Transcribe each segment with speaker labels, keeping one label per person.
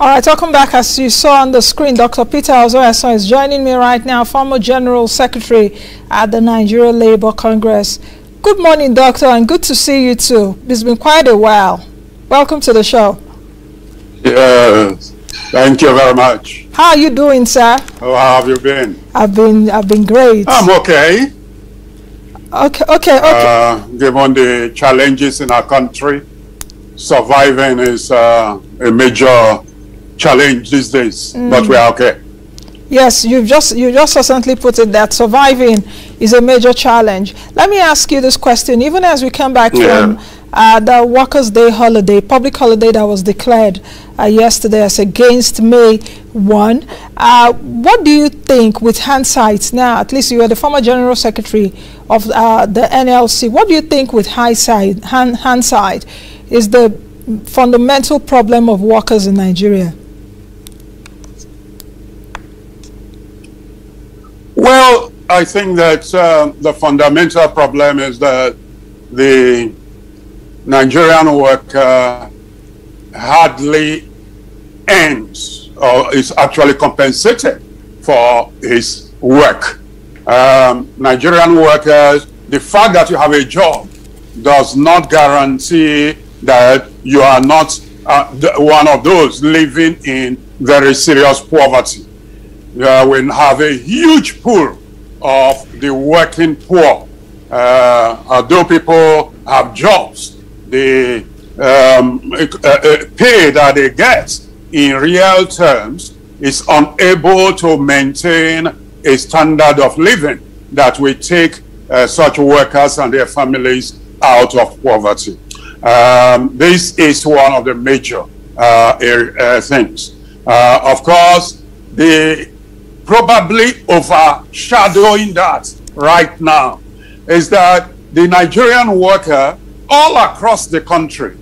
Speaker 1: All right, welcome back. As you saw on the screen, Dr. Peter Ozo-Eson is joining me right now, former General Secretary at the Nigerian Labour Congress. Good morning, Doctor, and good to see you too. It's been quite a while. Welcome to the show.
Speaker 2: Yes, thank you very much.
Speaker 1: How are you doing, sir?
Speaker 2: How have you been?
Speaker 1: I've been great.
Speaker 2: I'm okay.
Speaker 1: Okay.
Speaker 2: Given the challenges in our country, surviving is a major challenge these days, but we are okay.
Speaker 1: Yes, you just succinctly put it that surviving is a major challenge. Let me ask you this question. Even as we come back from the Workers' Day holiday, public holiday that was declared yesterday as against May 1, what do you think with hindsight now? At least you are the former General Secretary of the NLC. What do you think with hindsight is the fundamental problem of workers in Nigeria?
Speaker 2: Well, I think that the fundamental problem is that the Nigerian worker hardly earns or is actually compensated for his work. Nigerian workers, the fact that you have a job does not guarantee that you are not one of those living in very serious poverty. We have a huge pool of the working poor. Although people have jobs, the pay that they get in real terms is unable to maintain a standard of living that will take such workers and their families out of poverty. This is one of the major things. Of course, probably overshadowing that right now is that the Nigerian worker all across the country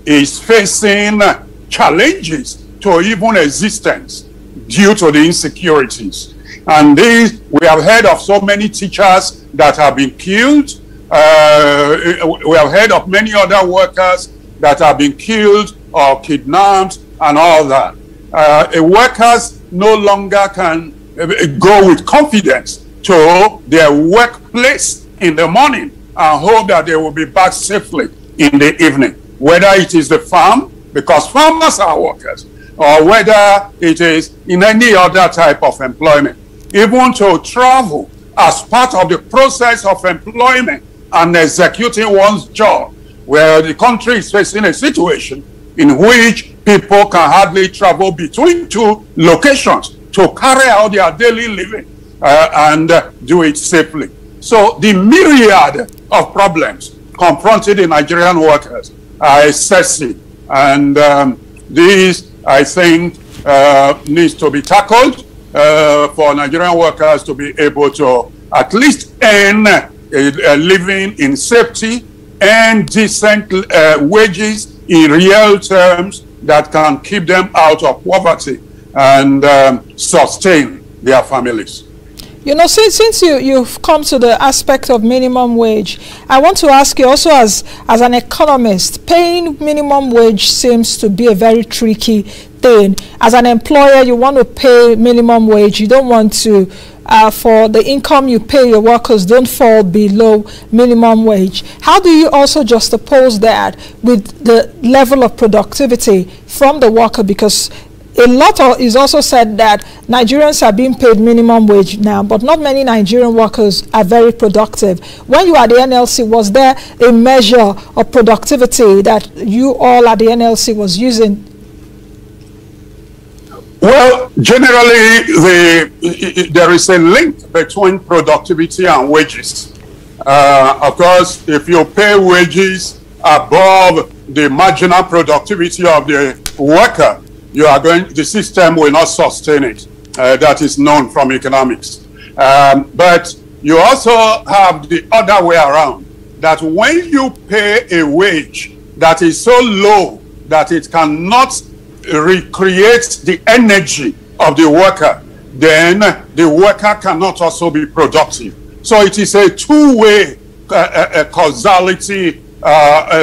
Speaker 2: is facing challenges to even existence due to the insecurities. And these, we have heard of so many teachers that have been killed. We have heard of many other workers that have been killed or kidnapped and all that. Workers no longer can go with confidence to their workplace in the morning and hope that they will be back safely in the evening, whether it is the farm, because farmers are workers, or whether it is in any other type of employment. Even to travel as part of the process of employment and executing one's job, where the country is facing a situation in which people can hardly travel between two locations to carry out their daily living and do it safely. So the myriad of problems confronting the Nigerian workers are excessive, and these, I think, needs to be tackled for Nigerian workers to be able to at least earn a living in safety and decent wages in real terms that can keep them out of poverty and sustain their families.
Speaker 1: You know, since you've come to the aspect of minimum wage, I want to ask you also as an economist, paying minimum wage seems to be a very tricky thing. As an employer, you want to pay minimum wage. You don't want to, for the income you pay your workers, don't fall below minimum wage. How do you also juxtapose that with the level of productivity from the worker? Because a lot is also said that Nigerians are being paid minimum wage now, but not many Nigerian workers are very productive. When you are at the NLC, was there a measure of productivity that you all at the NLC was using?
Speaker 2: Well, generally, there is a link between productivity and wages. Of course, if you pay wages above the marginal productivity of the worker, the system will not sustain it. That is known from economics. But you also have the other way around, that when you pay a wage that is so low that it cannot recreate the energy of the worker, then the worker cannot also be productive. So it is a two-way causality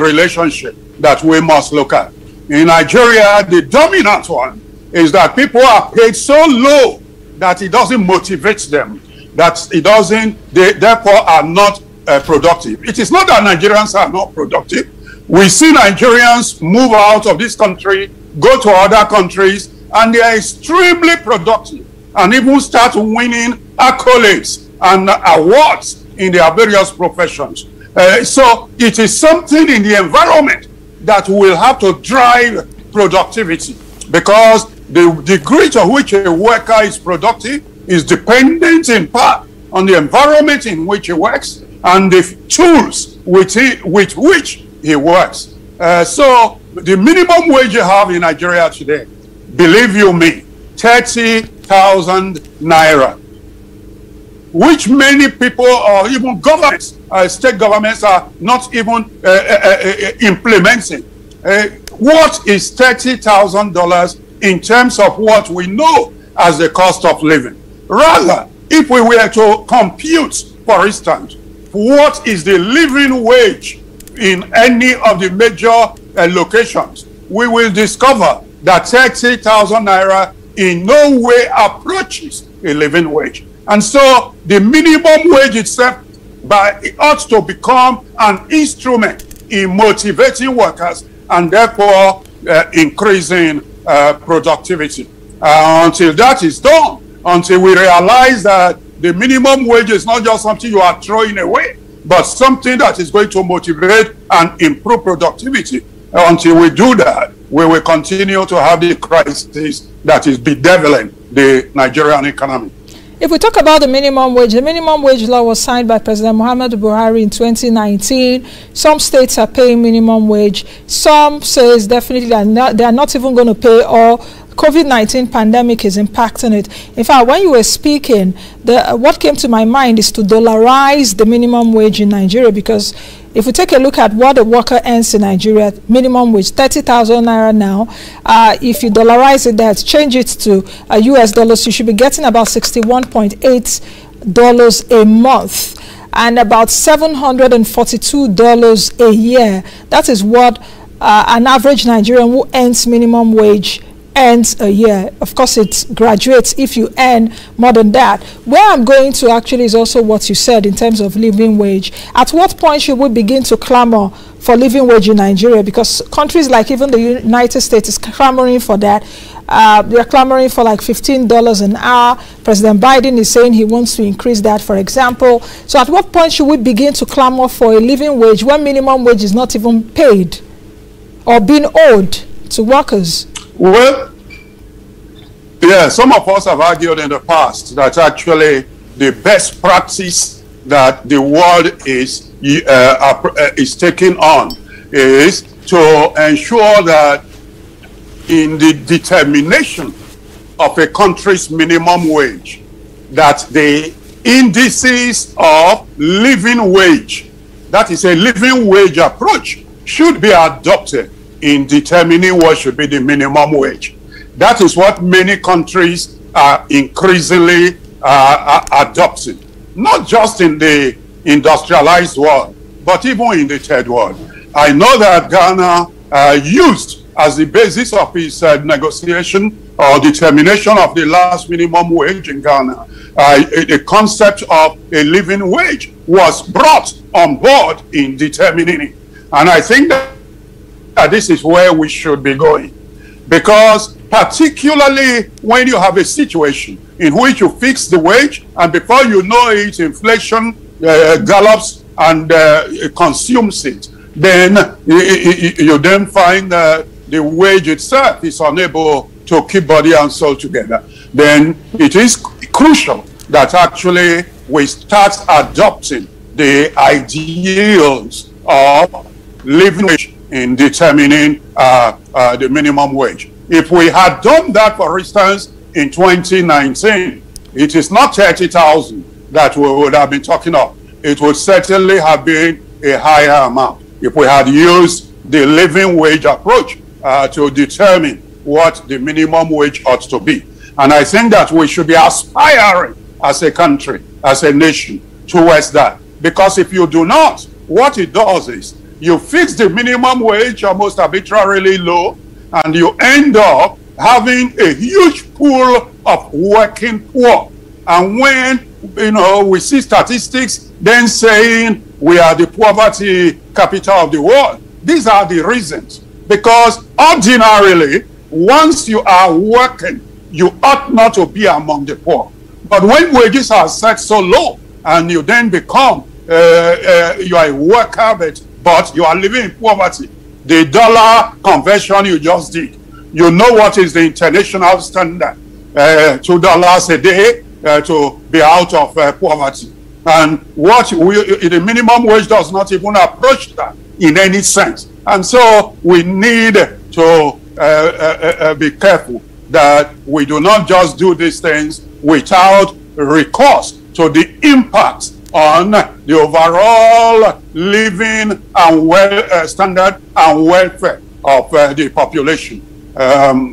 Speaker 2: relationship that we must look at. In Nigeria, the dominant one is that people are paid so low that it doesn't motivate them, that it doesn't, they therefore are not productive. It is not that Nigerians are not productive. We see Nigerians move out of this country, go to other countries, and they are extremely productive and even start winning accolades and awards in their various professions. So it is something in the environment that will have to drive productivity, because the degree to which a worker is productive is dependent in part on the environment in which he works and the tools with which he works. So the minimum wage you have in Nigeria today, believe you me, 30,000 naira, which many people or even governments, state governments are not even implementing. What is $30,000 in terms of what we know as the cost of living? Rather, if we were to compute, for instance, what is the living wage in any of the major locations, we will discover that 30,000 naira in no way approaches a living wage. And so the minimum wage itself it ought to become an instrument in motivating workers and therefore increasing productivity. Until that is done, until we realize that the minimum wage is not just something you are throwing away, but something that is going to motivate and improve productivity. Until we do that, we will continue to have the crisis that is bedeviling the Nigerian economy.
Speaker 1: If we talk about the minimum wage law was signed by President Muhammadu Buhari in 2019. Some states are paying minimum wage. Some says definitely they are not even going to pay, or COVID-19 pandemic is impacting it. In fact, when you were speaking, what came to my mind is to dollarize the minimum wage in Nigeria, because if we take a look at what a worker earns in Nigeria, minimum wage, 30,000 naira now. If you dollarize it, that change it to US dollars, you should be getting about $61.8 a month and about $742 a year. That is what an average Nigerian who earns minimum wage earns a year. Of course, it graduates if you earn more than that. Where I'm going to actually is also what you said in terms of living wage. At what point should we begin to clamor for living wage in Nigeria? Because countries like even the United States is clamoring for that. They're clamoring for like $15 an hour. President Biden is saying he wants to increase that, for example. So at what point should we begin to clamor for a living wage when minimum wage is not even paid or being owed to workers?
Speaker 2: Well, yeah, some of us have argued in the past that actually the best practice that the world is taking on is to ensure that in the determination of a country's minimum wage, that the indices of living wage, that is a living wage approach, should be adopted in determining what should be the minimum wage. That is what many countries are increasingly adopting, not just in the industrialized world, but even in the third world. I know that Ghana used as the basis of its negotiation or determination of the last minimum wage in Ghana, the concept of a living wage was brought on board in determining it. And I think that this is where we should be going, because particularly when you have a situation in which you fix the wage and before you know it, inflation gallops and consumes it, then you then find that the wage itself is unable to keep body and soul together. Then it is crucial that actually we start adopting the ideals of living wage in determining the minimum wage. If we had done that, for instance, in 2019, it is not 30,000 that we would have been talking of. It would certainly have been a higher amount if we had used the living wage approach to determine what the minimum wage ought to be. And I think that we should be aspiring as a country, as a nation, towards that. Because if you do not, what it does is you fix the minimum wage almost arbitrarily low, and you end up having a huge pool of working poor. And when, we see statistics then saying we are the poverty capital of the world, these are the reasons. Because ordinarily, once you are working, you ought not to be among the poor. But when wages are set so low, and you then become, you are a worker, but you are living in poverty, the dollar conversion you just did, you know what is the international standard, $2 a day to be out of poverty. And the minimum wage does not even approach that in any sense. And so we need to be careful that we do not just do these things without recourse to the impact on the overall living and standard and welfare of the population.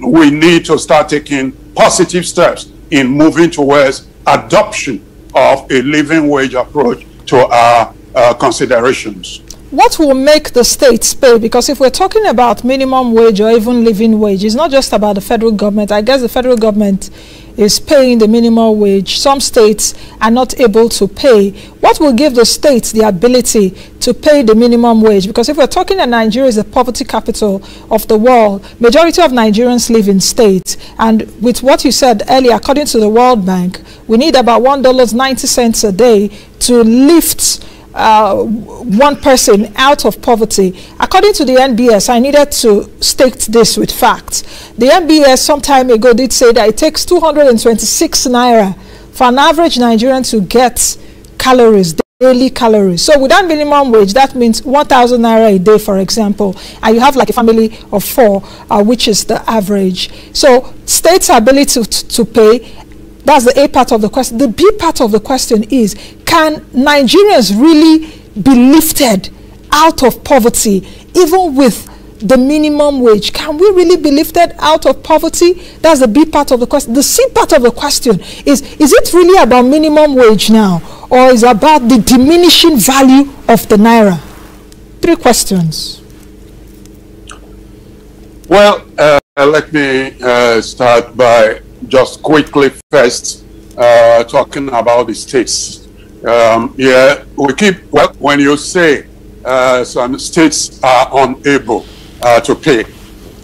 Speaker 2: We need to start taking positive steps in moving towards adoption of a living wage approach to our considerations.
Speaker 1: What will make the states pay? Because if we're talking about minimum wage or even living wage, it's not just about the federal government. I guess the federal government is paying the minimum wage. Some states are not able to pay. What will give the states the ability to pay the minimum wage? Because if we're talking that Nigeria is the poverty capital of the world, majority of Nigerians live in states. And with what you said earlier, according to the World Bank, we need about $1.90 a day to lift one person out of poverty. According to the NBS, I needed to state this with facts. The NBS some time ago did say that it takes 226 naira for an average Nigerian to get calories, daily calories. So with that minimum wage, that means 1,000 naira a day, for example, and you have like a family of 4, which is the average. So states' ability to pay, that's the A part of the question. The B part of the question is, can Nigerians really be lifted out of poverty, even with the minimum wage? Can we really be lifted out of poverty? That's the B part of the question. The C part of the question is it really about minimum wage now, or is it about the diminishing value of the naira? 3 questions.
Speaker 2: Well, let me start by just quickly first talking about the states. Yeah, when you say some states are unable to pay,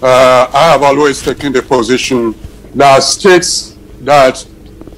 Speaker 2: I have always taken the position that states that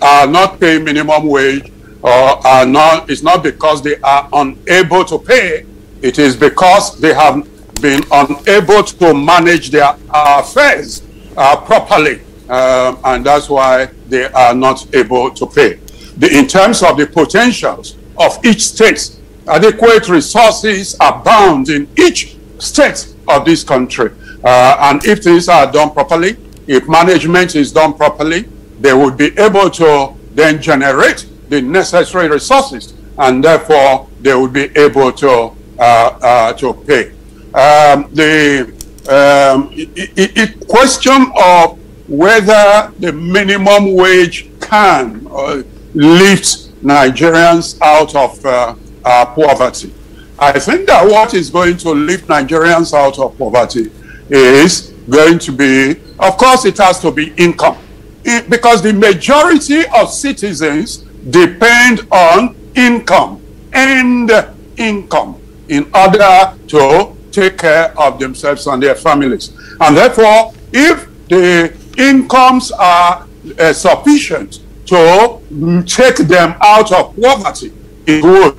Speaker 2: are not paying minimum wage or are not, it's not because they are unable to pay, it is because they have been unable to manage their affairs properly. And that's why they are not able to pay. In terms of the potentials of each state, adequate resources abound in each state of this country. And if things are done properly, if management is done properly, they would be able to then generate the necessary resources, and therefore they would be able to pay. The question of whether the minimum wage can lift Nigerians out of poverty. I think that what is going to lift Nigerians out of poverty is going to be, of course, it has to be income. Because the majority of citizens depend on income and income in order to take care of themselves and their families. And therefore, if the incomes are sufficient to take them out of poverty, it would.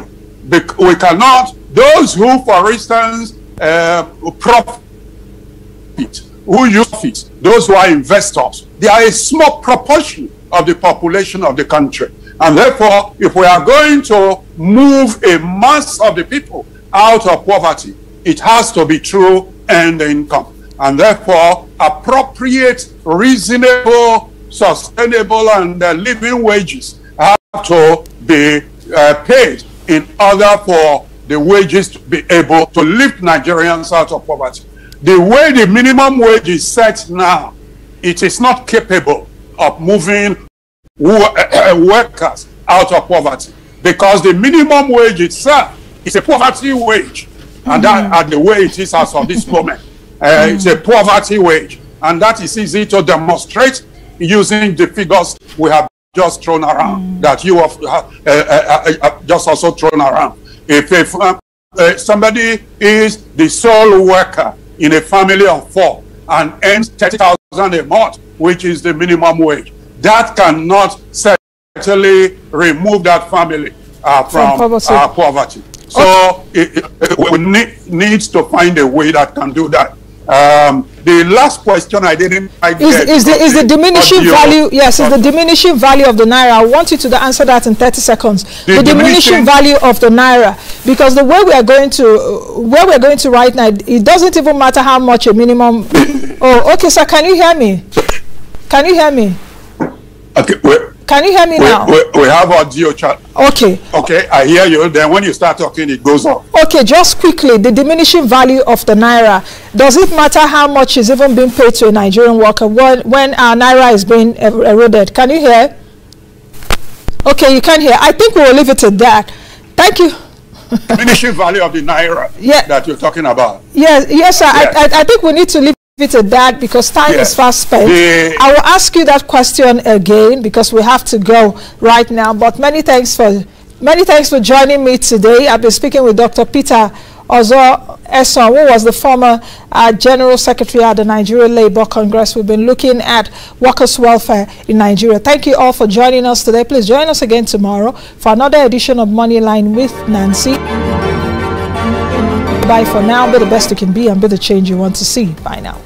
Speaker 2: We cannot, those who, for instance, profit, who use it, those who are investors, they are a small proportion of the population of the country. And therefore, if we are going to move a mass of the people out of poverty, it has to be through earned income. And therefore, appropriate, reasonable, sustainable, and living wages have to be paid in order for the wages to be able to lift Nigerians out of poverty. The way the minimum wage is set now, it is not capable of moving workers out of poverty, because the minimum wage itself is a poverty wage, and that, the way it is as of this moment. It's a poverty wage. And that is easy to demonstrate using the figures we have just thrown around, that you have just also thrown around. If somebody is the sole worker in a family of 4 and earns 30,000 a month, which is the minimum wage, that cannot certainly remove that family from poverty. So we need to find a way that can do that. The last question I didn't get is the diminishing value. Yes, is the diminishing value of the naira. I want you to answer that in 30 seconds. The diminishing value of the naira, because the way we are going to right now, it doesn't even matter how much a minimum. Oh, okay, sir. Can you hear me? Can you hear me? Okay. Can you hear me now? We have audio chat. Okay. Okay, I hear you. Then when you start talking, it goes off. Okay, just quickly, the diminishing value of the naira. Does it matter how much is even being paid to a Nigerian worker when our naira is being eroded? Can you hear? Okay, you can hear. I think we will leave it at that. Thank you. Diminishing value of the naira that you're talking about. Yes, sir. Yes. I think we need to leave it at that because time is fast spent. I will ask you that question again because we have to go right now. But many thanks for joining me today. I've been speaking with Dr. Peter Ozo-Eson, who was the former General Secretary at the Nigerian Labour Congress. We've been looking at workers' welfare in Nigeria. Thank you all for joining us today. Please join us again tomorrow for another edition of Moneyline with Nancy. Bye for now. Be the best you can be and be the change you want to see. Bye now.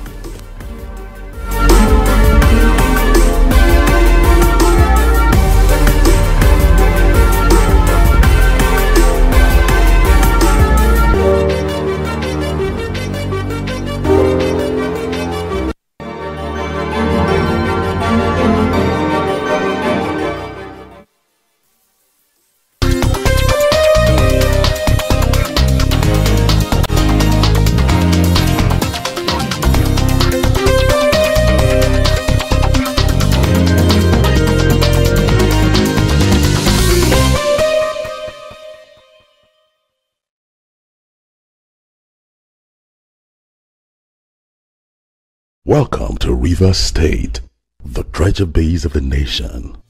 Speaker 3: Welcome to Rivers State, the treasure base of the nation.